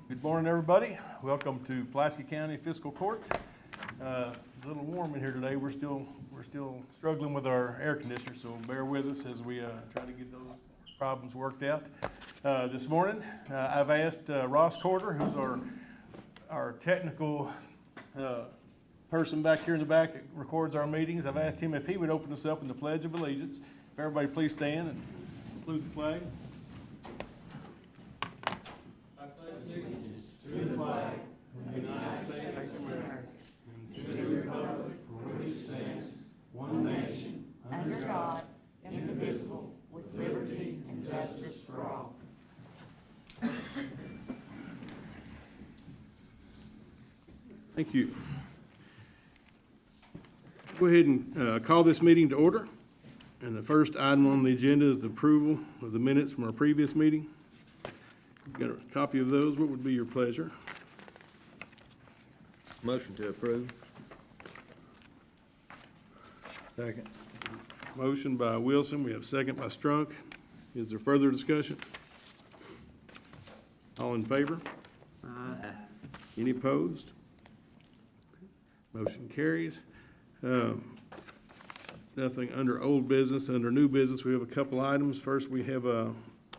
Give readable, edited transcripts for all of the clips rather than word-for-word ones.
Good morning, everybody. Welcome to Pulaski County Fiscal Court. A little warm in here today. We're still struggling with our air conditioner, so bear with us as we try to get those problems worked out. This morning, I've asked Ross Corder, who's our technical person back here in the back that records our meetings. I've asked him if he would open us up in the Pledge of Allegiance. If everybody please stand and salute the flag. To the flag of the United States of America, and to the republic for which it stands, one nation, under God, indivisible, with liberty and justice for all. Thank you. Go ahead and call this meeting to order. And the first item on the agenda is the approval of the minutes from our previous meeting. Got a copy of those. What would be your pleasure? Motion to approve. Second. Motion by Wilson. We have a second by Strunk. Is there further discussion? All in favor? Aye. Any opposed? Motion carries. Nothing under old business. Under new business, we have a couple items. First, we have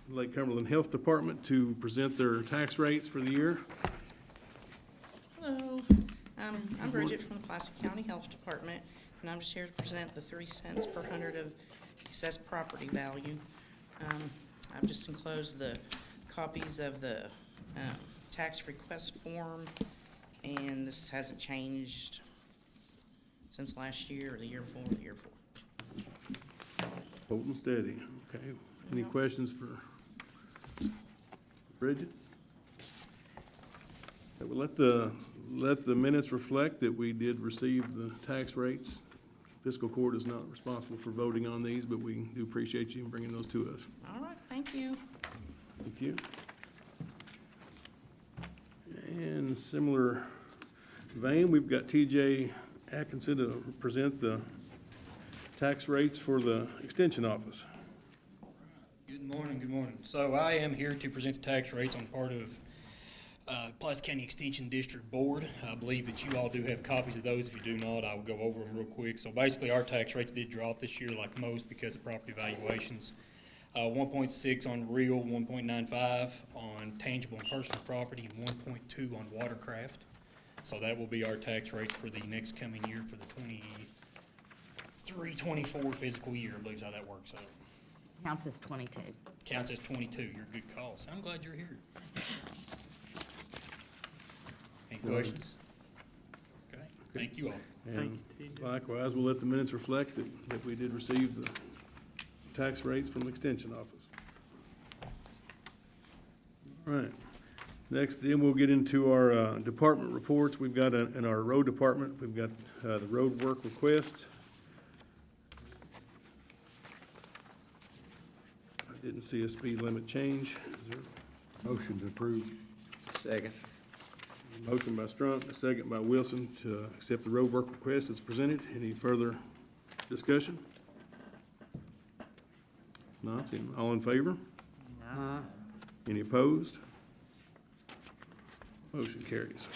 Lake Cumberland Health Department to present their tax rates for the year. Hello, I'm Bridget from the Pulaski County Health Department, and I'm just here to present the 3 cents per hundred of excess property value. I've just enclosed the copies of the tax request form, and this hasn't changed since last year, or the year before, or the year before. Holding steady. Okay. Any questions for Bridget? Okay, well, let the minutes reflect that we did receive the tax rates. Fiscal court is not responsible for voting on these, but we do appreciate you bringing those to us. All right, thank you. Thank you. And similar vein, we've got TJ Atkinson to present the tax rates for the extension office. Good morning, good morning. So I am here to present the tax rates on part of Pulaski County Extension District Board. I believe that you all do have copies of those. If you do not, I will go over them real quick. So basically our tax rates did drop this year like most because of property valuations. 1.6 on real, 1.95 on tangible and personal property, and 1.2 on watercraft. So that will be our tax rates for the next coming year for the 23-24 fiscal year. I believe is how that works out. Counts as 22. Counts as 22. You're a good call. So I'm glad you're here. Any questions? Okay. Thank you all. And likewise, we'll let the minutes reflect that we did receive the tax rates from the extension office. All right. Next, then we'll get into our department reports. We've got in our road department, we've got the road work request. I didn't see a speed limit change. Is there? Motion to approve. Second. Motion by Strunk, a second by Wilson to accept the road work request as presented. Any further discussion? Not, then all in favor? No. Any opposed? Motion carries.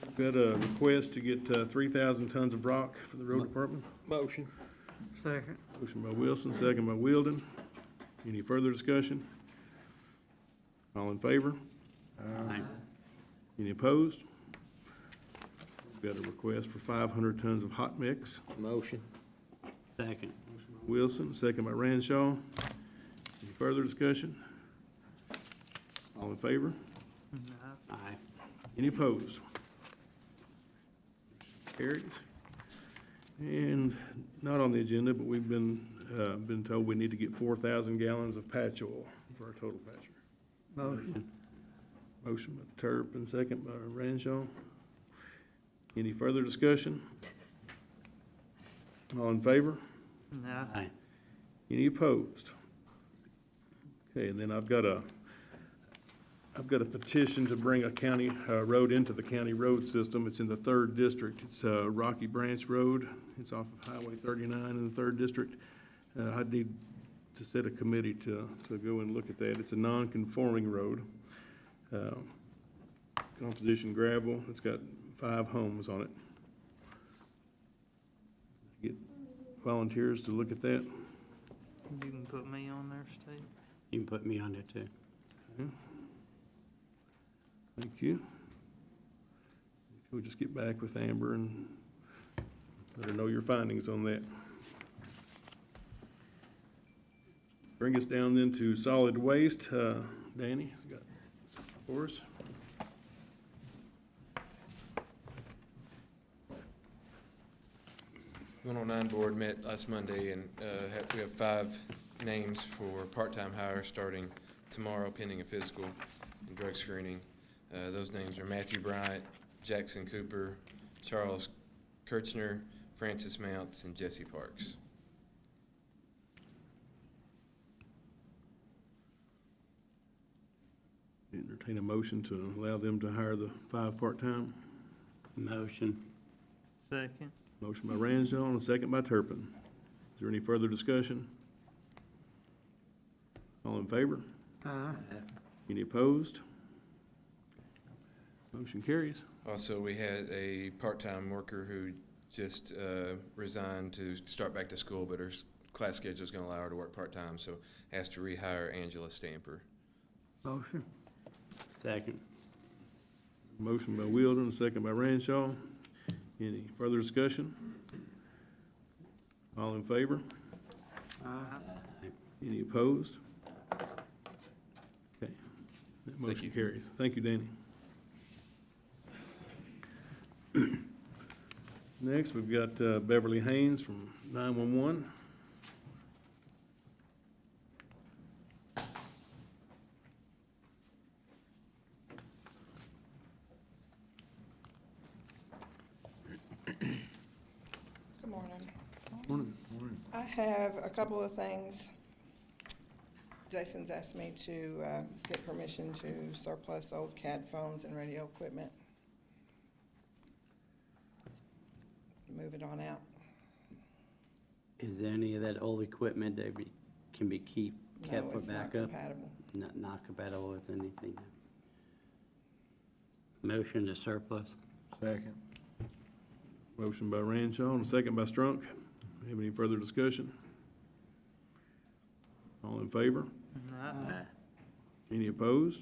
We've got a request to get 3,000 tons of rock for the road department. Motion. Second. Motion by Wilson, second by Wielden. Any further discussion? All in favor? Aye. Any opposed? We've got a request for 500 tons of hot mix. Motion. Second. Wilson, second by Ranshaw. Any further discussion? All in favor? Aye. Any opposed? Carries. And not on the agenda, but we've been told we need to get 4,000 gallons of patch oil for our total patcher. Motion. Motion by Turpin, second by Ranshaw. Any further discussion? All in favor? No. Aye. Any opposed? Okay, and then I've got a petition to bring a county road into the county road system. It's in the 3rd district. It's Rocky Branch Road. It's off of Highway 39 in the 3rd district. I need to set a committee to go and look at that. It's a non-conforming road. Composition gravel, it's got 5 homes on it. Get volunteers to look at that. You can put me on there, Steve. You can put me on there too. Okay. Thank you. We'll just get back with Amber and let her know your findings on that. Bring us down then to solid waste. Danny has got for us. 109 board met last Monday, and we have 5 names for part-time hire starting tomorrow pending a physical and drug screening. Those names are Matthew Bryant, Jackson Cooper, Charles Kirchner, Francis Mounts, and Jesse Parks. Entertain a motion to allow them to hire the 5 part-time. Motion. Second. Motion by Ranshaw and a second by Turpin. Is there any further discussion? All in favor? Aye. Any opposed? Motion carries. Also, we had a part-time worker who just resigned to start back to school, but her class schedule is going to allow her to work part-time, so asked to rehire Angela Stamper. Motion. Second. Motion by Wielden, a second by Ranshaw. Any further discussion? All in favor? Aye. Any opposed? Okay, that motion you. carries. Thank you, Danny. Next, we've got Beverly Haynes from 911. Good morning. Morning. I have a couple of things. Jason's asked me to get permission to surplus old CAD phones and radio equipment. Move it on out. Is there any of that old equipment that can be No, kept for it's not backup? compatible. Not compatible with anything? Motion to surplus? Second. Motion by Ranshaw and a second by Strunk. Have any further discussion? All in favor? Aye. Any opposed?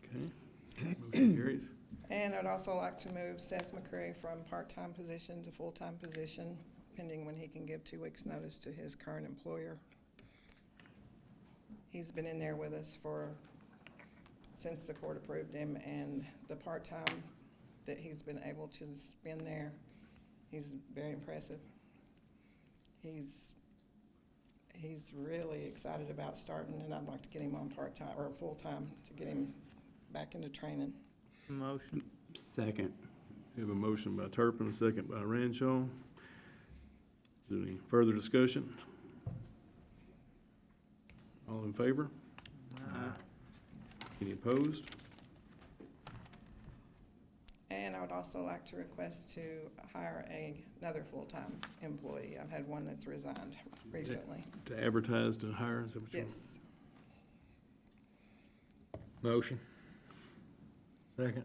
Okay, motion carries. And I'd also like to move Seth McCray from part-time position to full-time position, pending when he can give 2 weeks' notice to his current employer. He's been in there with us since the court approved him, and the part-time that he's been able to spend there, he's very impressive. He's really excited about starting, and I'd like to get him on part-time or full-time to get him back into training. Motion. Second. We have a motion by Turpin, a second by Ranshaw. Is there any further discussion? All in favor? Aye. Any opposed? And I would also like to request to hire another full-time employee. I've had one that's resigned recently. To advertise to hire, is that what you want? Yes. Motion. Second.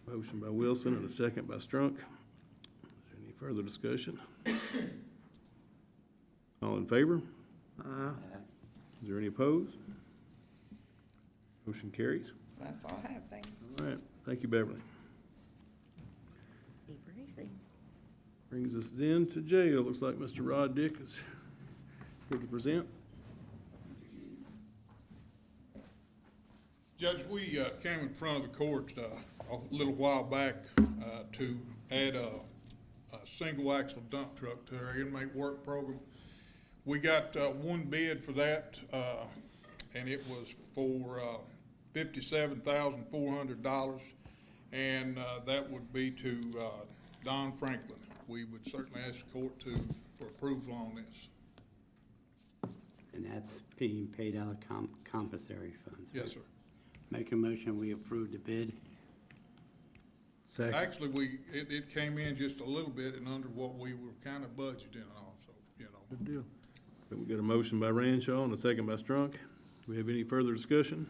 Motion by Wilson and a second by Strunk. Is there any further discussion? All in favor? Aye. Is there any opposed? Motion carries. That's all I have. Thank you. All right, thank you, Beverly. Easy. Brings us then to jail. Looks like Mr. Rod Dick is here to present. Judge, we came in front of the court a little while back to add a single axle dump truck to our inmate work program. We got one bid for that, and it was for $57,400, and that would be to Don Franklin. We would certainly ask the court for approval on this. And that's being paid out of compensatory funds? Yes, sir. Make a motion, we approve the bid. Actually, it came in just a little bit and under what we were kind of budgeting on, so, you know. Good deal. We got a motion by Ranshaw and a second by Strunk. Do we have any further discussion?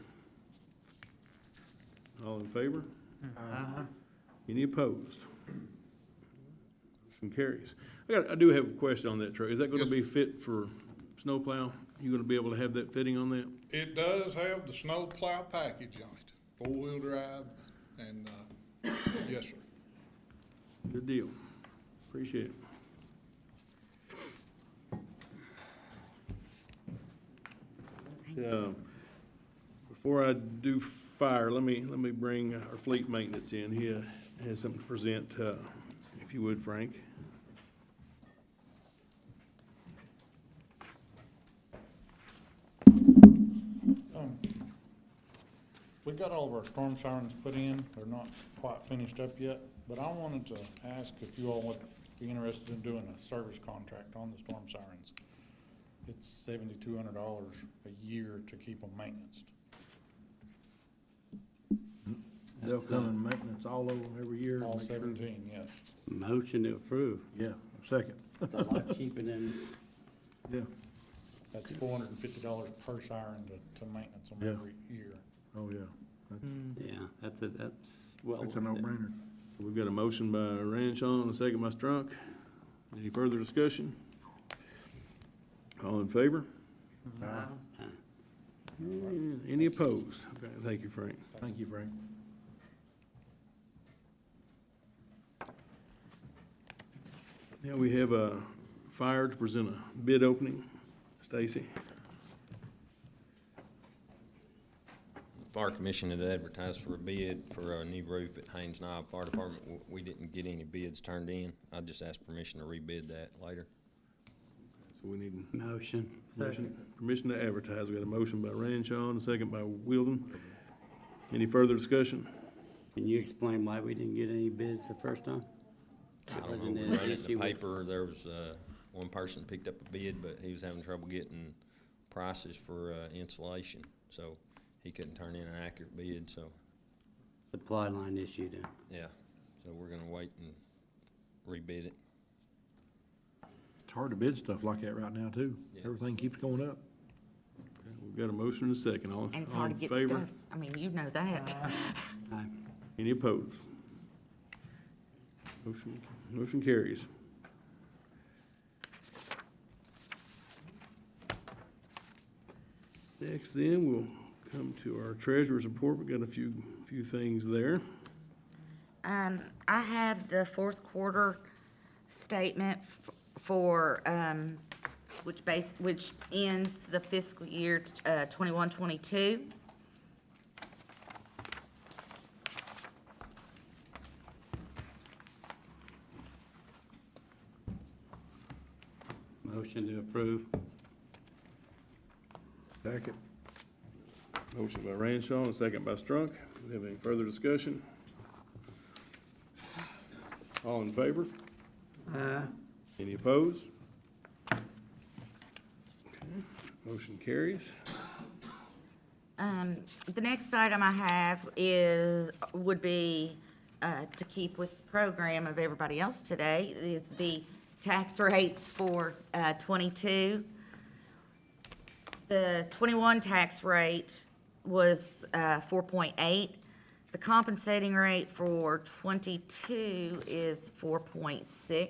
All in favor? Any opposed? Motion carries. I do have a question on that truck. Is that gonna Yes. be fit for snowplow? You gonna be able to have that fitting on that? It does have the snow plow package on it, four-wheel drive, and, yes, sir. Good deal. Appreciate it. Before I do fire, let me bring our fleet maintenance in. He has something to present, if you would, Frank. We got all of our storm sirens put in. They're not quite finished up yet, but I wanted to ask if you all would be interested in doing a service contract on the storm sirens. It's $7,200 a year to keep them maintained. They'll come and maintenance all over them every year. All make sure- 17, yes. Motion to approve. Yeah, second. It's a lot cheaper than, Yeah, That's $450 per siren to maintenance them Yeah. every year. oh, yeah. yeah, that's well. It's a worth it. no-brainer. We've got a motion by Ranshaw and a second by Strunk. Any further discussion? All in favor? Any opposed? Okay, thank you, Frank. Thank you, Frank. Now we have a fire to present a bid opening. Stacy? Fire Commission had advertised for a bid for a new roof at Haynes Knob Fire Department. We didn't get any bids turned in. I just asked permission to rebid that later. So we need Motion. permission to advertise. We got a motion by Ranshaw and a second by Wilden. Any further discussion? Can you explain why we didn't get any bids the first time? I That don't wasn't know, an we ran it in issue the with- paper. There was, one person picked up a bid, but he was having trouble getting prices for, insulation. So he couldn't turn in an accurate bid, so, Supply line issue then. yeah. So we're gonna wait and rebid it. It's hard to bid stuff like that right now, too. Yeah. Everything keeps going up. Okay, we've got a motion and a second. All And it's all hard to in get favor? stuff. I mean, you know that. Aye. Any opposed? Motion carries. Next then, we'll come to our treasurer's report. We've got a few things there. I have the fourth quarter statement for, which ends the fiscal year 21-22. Motion to approve. Second. Motion by Ranshaw and a second by Strunk. Do we have any further discussion? All in favor? Any opposed? Okay, motion carries. The next item I have would be, to keep with the program of everybody else today, is the tax rates for 22. The 21 tax rate was 4.8. The compensating rate for 22 is 4.6,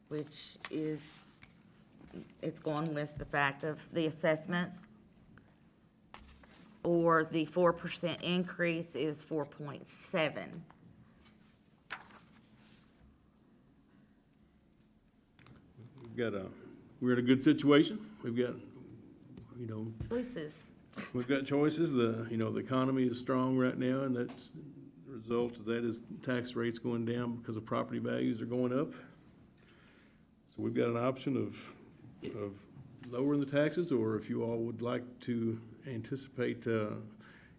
which is, it's going with the fact of the assessments. Or the 4% increase is 4.7. We're in a good situation. We've got, Choices. we've got choices. The economy is strong right now, and that's, the result of that is tax rates going down because of property values are going up. So we've got an option of lowering the taxes, or if you all would like to anticipate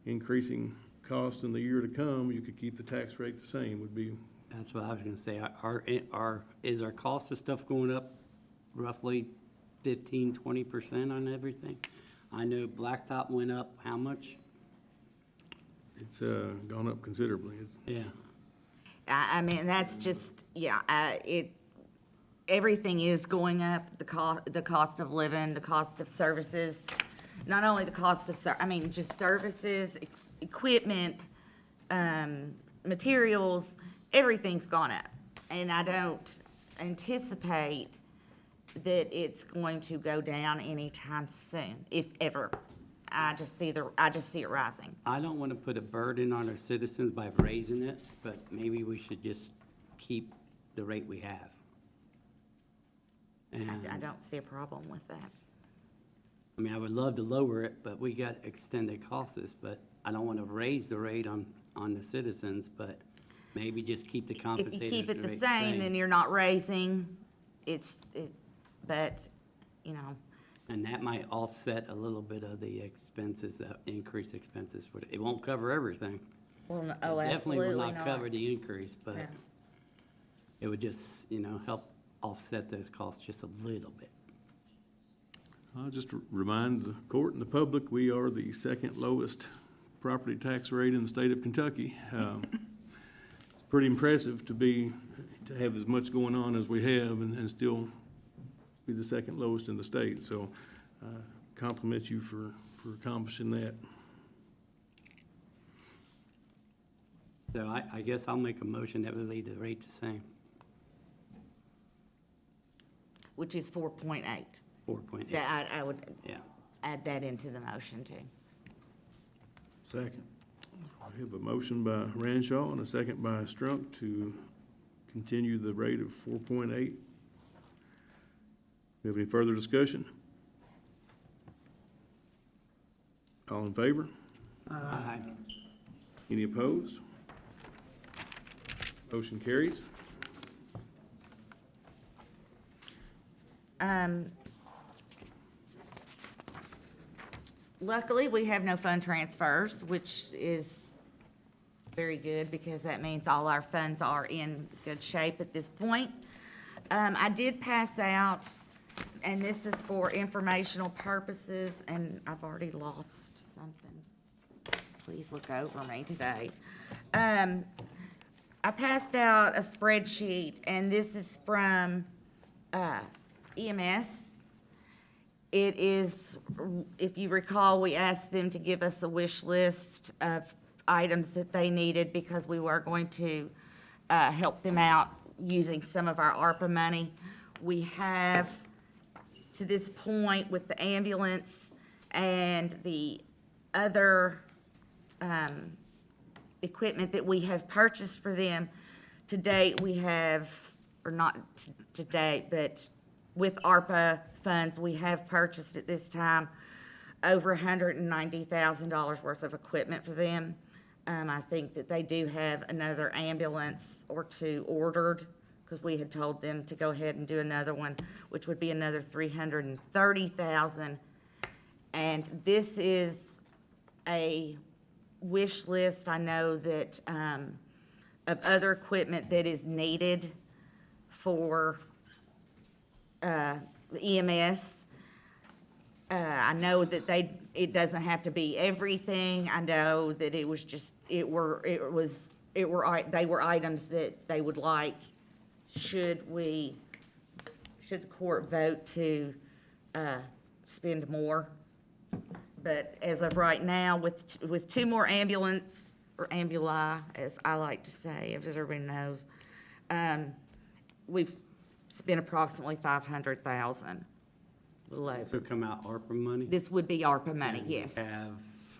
increasing cost in the year to come, you could keep the tax rate the same, would be. That's what I was gonna say. Is our cost of stuff going up roughly 15-20% on everything? I know blacktop went up, how much? It's gone up considerably. Yeah. I mean, that's just, yeah, everything is going up, the cost of living, the cost of services, not only the cost of, just services, equipment, materials, everything's gone up. And I don't anticipate that it's going to go down anytime soon, if ever. I just see it rising. I don't want to put a burden on our citizens by raising it, but maybe we should just keep the rate we have. And, I don't see a problem with that. I mean, I would love to lower it, but we got extended costs, but I don't want to raise the rate on the citizens, but maybe just keep the If compensators you keep it the rate same, then you're not raising, but, you know, And that might offset a little bit of the expenses, the increased expenses. It won't cover everything. well, It oh, definitely will absolutely not cover not. the increase, but Yeah. it would just, help offset those costs just a little bit. I'll just remind the court and the public, we are the second lowest property tax rate in the state of Kentucky. It's pretty impressive to have as much going on as we have and still be the second lowest in the state. So compliment you for accomplishing that. So I guess I'll make a motion that we leave the rate the same, Which is 4.8. 4.8. That I would Yeah. add that into the motion too. Second. We have a motion by Ranshaw and a second by Strunk to continue the rate of 4.8. We have any further discussion? All in favor? Aye. Any opposed? Motion carries. Luckily, we have no fund transfers, which is very good because that means all our funds are in good shape at this point. I did pass out, and this is for informational purposes, and I've already lost something. Please look over me today. I passed out a spreadsheet, and this is from EMS. It is, if you recall, we asked them to give us a wish list of items that they needed because we were going to help them out using some of our ARPA money. We have, to this point, with the ambulance and the other equipment that we have purchased for them, to date, we have, or not to date, but with ARPA funds, we have purchased at this time over $190,000 worth of equipment for them. I think that they do have another ambulance or two ordered, because we had told them to go ahead and do another one, which would be another $330,000. And this is a wish list, I know that, of other equipment that is needed for the EMS. I know that it doesn't have to be everything. I know that it was just, they were items that they would like, should the court vote to spend more. But as of right now, with two more ambulance, or ambuli, as I like to say, as everybody knows, we've spent approximately $500,000. So come out ARPA money? This would be ARPA money, yes.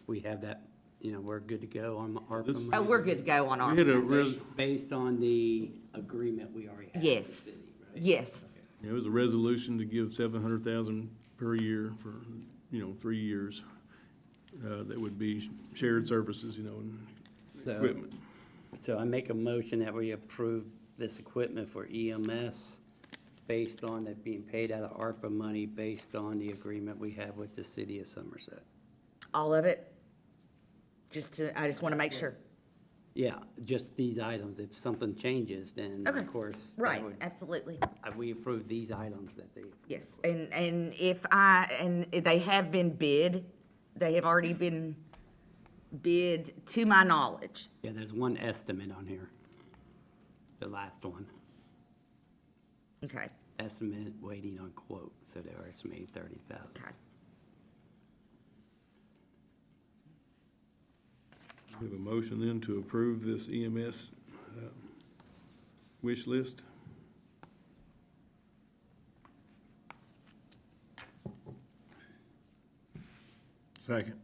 We have that, we're good to go on the ARPA This- money? Oh, we're good to go on We had ARPA. a Based on the agreement we already have with Yes. the city, right? Yes, it was a resolution to give $700,000 per year for, 3 years. That would be shared services, and So- equipment. So I make a motion that we approve this equipment for EMS based on it being paid out of ARPA money, based on the agreement we have with the city of Somerset. all of it. I just want to make sure. Yeah, just these items. If something changes, then Okay. of course. that Right, would- absolutely. We approve these items that they. Yes, and they have been bid, they have already been bid to my knowledge. Yeah, there's one estimate on here. The last one. Okay, estimate waiting on quote, so they're estimating 30,000. Okay. We have a motion then to approve this EMS wish list. Second.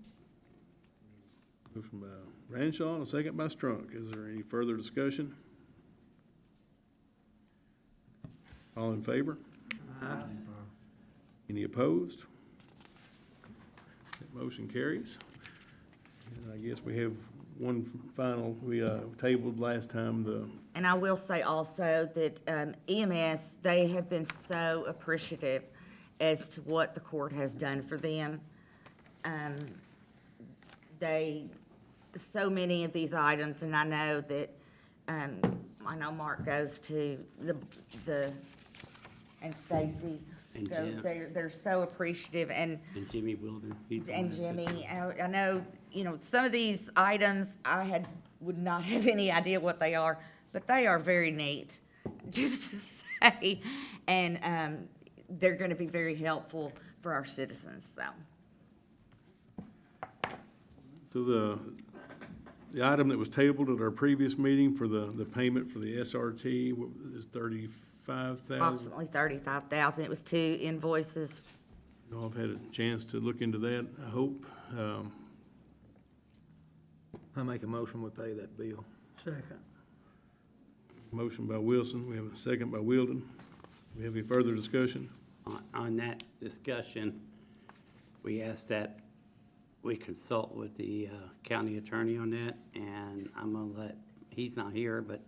Motion by Ranshaw and a second by Strunk. Is there any further discussion? All in favor? Any opposed? That motion carries. And I guess we have one final, we tabled last time And I will say also that EMS, they have been so appreciative as to what the court has done for them. So many of these items, and I know that, I know Mark goes to and Stacy, And go, Jim. they're so appreciative, and Jimmy Wilder, he's the one and that sits Jimmy, I know, some of these items would not have any idea what they are, but they are very neat, just to say. And, they're gonna be very helpful for our citizens, so. So the item that was tabled at our previous meeting for the payment for the SRT is $35,000. Approximately 35,000. It was 2 invoices. You all have had a chance to look into that, I hope. I make a motion, we pay that bill. Second. Motion by Wilson, we have a second by Wilden. Do we have any further discussion? On that discussion, we asked that we consult with the county attorney on that, and I'm gonna he's not here, but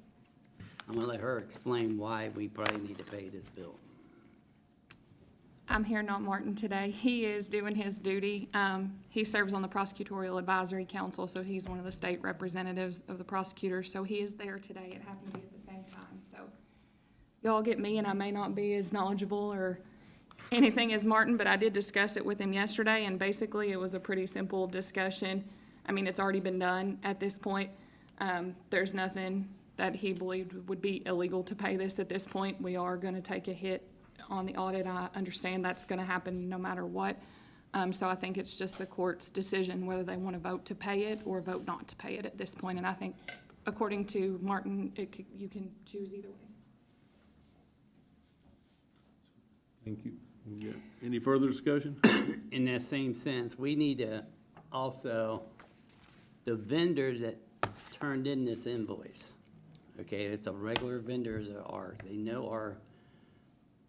I'm gonna let her explain why we probably need to pay this bill. I'm here, not Martin, today. He is doing his duty. He serves on the Prosecutorial Advisory Council, so he's one of the state representatives of the prosecutors. So he is there today. It happened to be at the same time. So y'all get me, and I may not be as knowledgeable or anything as Martin, but I did discuss it with him yesterday, and basically it was a pretty simple discussion. I mean, it's already been done at this point. There's nothing that he believed would be illegal to pay this at this point. We are going to take a hit on the audit. I understand that's going to happen no matter what. So I think it's just the court's decision whether they want to vote to pay it or vote not to pay it at this point. And I think, according to Martin, you can choose either way. Thank you. We got any further discussion? In that same sense, we need to also, the vendor that turned in this invoice, okay, it's a regular vendor of ours. They know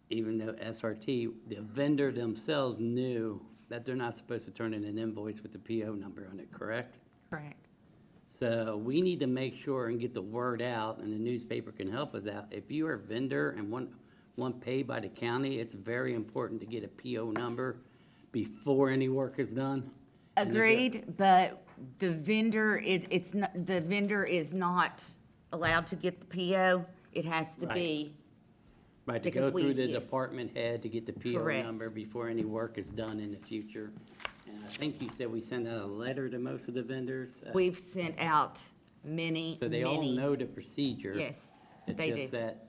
even though SRT, the vendor themselves knew that they're not supposed to turn in an invoice with the PO number on it, correct? Correct. So we need to make sure and get the word out, and the newspaper can help us out. If you are a vendor and one paid by the county, it's very important to get a PO number before any work is done. Agreed, but the vendor is not allowed to get the PO. It has to be. Right, to Because go through the yes. department head to get the PO Correct. number before any work is done in the future. And I think you said we send out a letter to most of the vendors. We've sent out many. So they all know the procedure. Yes, It's they just do. that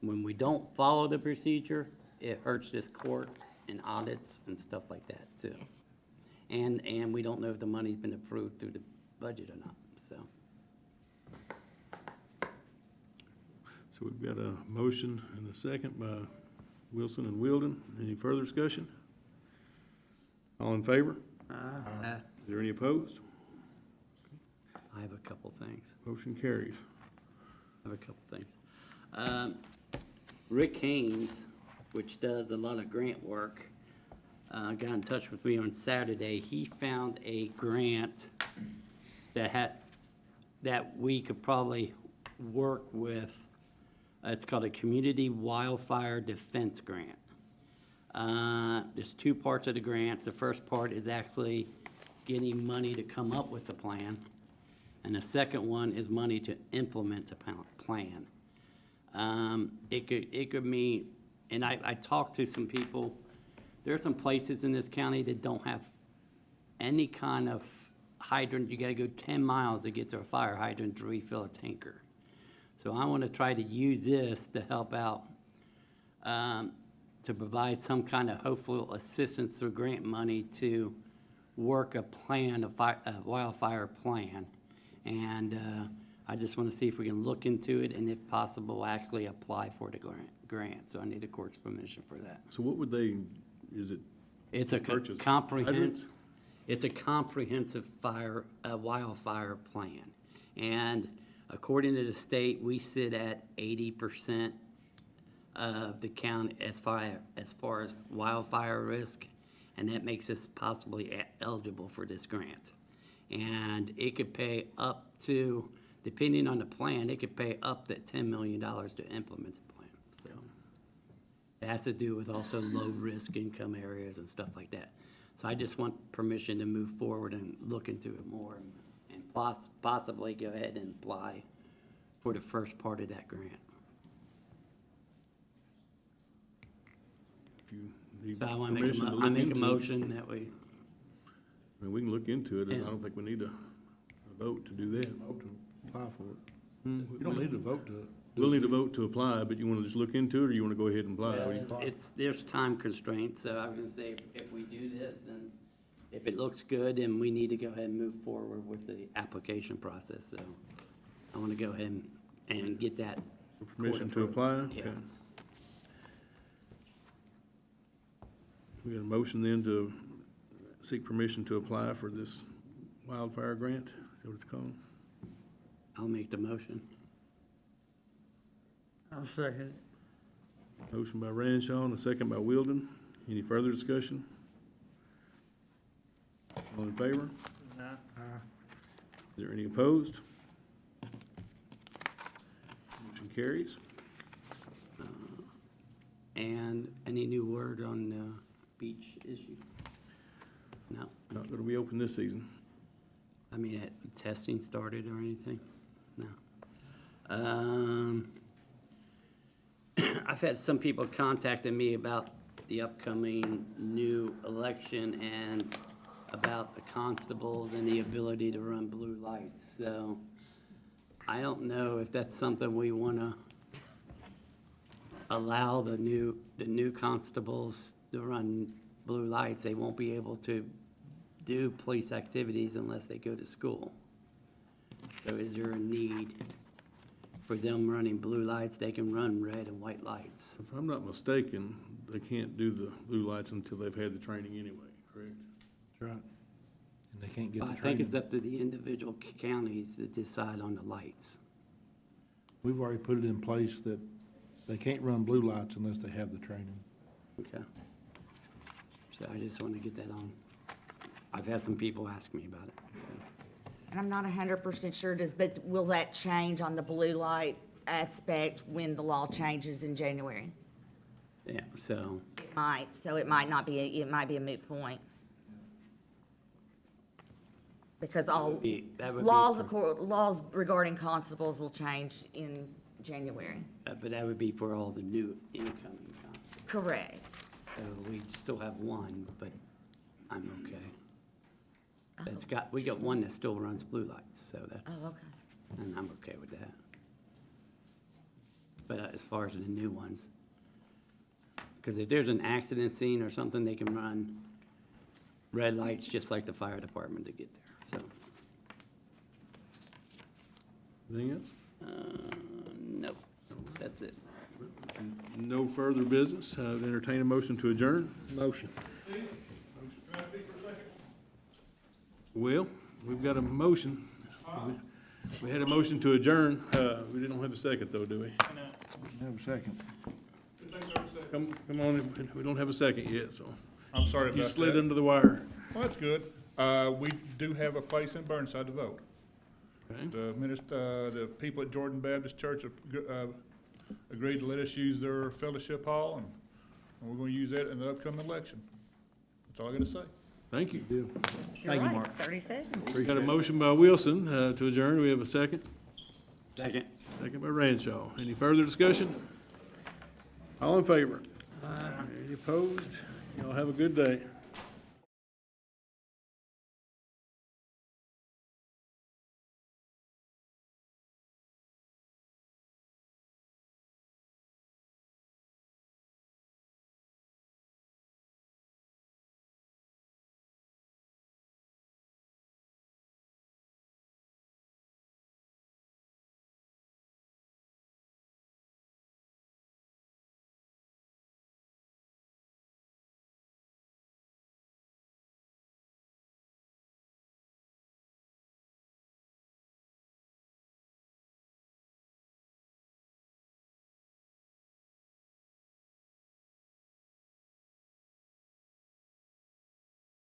when we don't follow the procedure, it hurts this court and audits and stuff like that too. Yes. And we don't know if the money's been approved through the budget or not, so. So we've got a motion and a second by Wilson and Wilden. Any further discussion? All in favor? Is there any opposed? I have a couple things. Motion carries. I have a couple things. Rick Haynes, which does a lot of grant work, got in touch with me on Saturday. He found a grant that we could probably work with. It's called a Community Wildfire Defense Grant. There's 2 parts of the grant. The first part is actually getting money to come up with the plan, and the second one is money to implement the plan. It could mean, and I talked to some people, there are some places in this county that don't have any kind of hydrant. You gotta go 10 miles to get to a fire hydrant to refill a tanker. So I wanna try to use this to help out. to provide some kind of hopeful assistance through grant money to work a plan, a wildfire plan. And I just want to see if we can look into it and if possible, actually apply for the grant. So I need the court's permission for that. So what would they, is it It's a purchase comprehensive, hydrants? it's a comprehensive wildfire plan. And according to the state, we sit at 80% of the county as far as wildfire risk, and that makes us possibly eligible for this grant. And it could pay up to, depending on the plan, it could pay up to $10 million to implement the plan. So it has to do with also low-risk income areas and stuff like that. So I just want permission to move forward and look into it more and possibly go ahead and apply for the first part of that grant. If you need So I want to permission to I look make a into it. motion that we, I mean, we can look into it, and Yeah. I don't think we need a vote to do that. Vote to apply for it. Hmm? You don't need to vote to. We'll need a vote to apply, but you wanna just look into it, or you wanna go ahead and apply? well, What do you- there's time constraints, so I was gonna say, if we do this, then if it looks good, then we need to go ahead and move forward with the application process, so I want to go ahead and get that. Permission to court apply? approved. Yeah. Okay. We got a motion then to seek permission to apply for this wildfire grant, is that what it's called? I'll make the motion. I'll second it. Motion by Ranshaw and a second by Wilden. Any further discussion? All in favor? Is there any opposed? Motion carries. And any new word on the beach issue? No, Not gonna be open this season. I mean, testing started or anything? No. I've had some people contacting me about the upcoming new election and about the constables and the ability to run blue lights. So I don't know if that's something we want to allow the new constables to run blue lights. They won't be able to do police activities unless they go to school. So is there a need for them running blue lights? They can run red and white lights. If I'm not mistaken, they can't do the blue lights until they've had the training anyway, correct? That's right. And they can't get the I think training. it's up to the individual counties to decide on the lights. We've already put it in place that they can't run blue lights unless they have the training. Okay. So I just want to get that on. I've had some people ask me about it. And I'm not 100% sure it is, but will that change on the blue light aspect when the law changes in January? Yeah, so, It might, so it might not be, it might be a moot point. Because all that would be laws regarding constables will change in January. but that would be for all the new incoming constables. Correct. So we still have one, but I'm okay. We got one that still runs blue lights, so that's, Oh, okay. and I'm okay with that. But as far as the new ones, because if there's an accident scene or something, they can run red lights just like the fire department to get there, so. Anything else? Nope, that's it. No further business. I'd entertain a motion to adjourn. Motion. Well, we've got a motion. We had a motion to adjourn. We didn't have a second though, do we? Have a second. Come on, we don't have a second yet, so. I'm sorry You about slid that. under the wire. Well, that's good. We do have a place in Burnside to vote. Okay. The people at Jordan Baptist Church have agreed to let us use their fellowship hall, and we're gonna use that in the upcoming election. That's all I gotta say. Thank you. You're Thank you, right, Mark. 30 seconds. We got a motion by Wilson to adjourn. Do we have a second? Second. Second by Ranshaw. Any further discussion? All in favor? Any opposed? Y'all have a good day.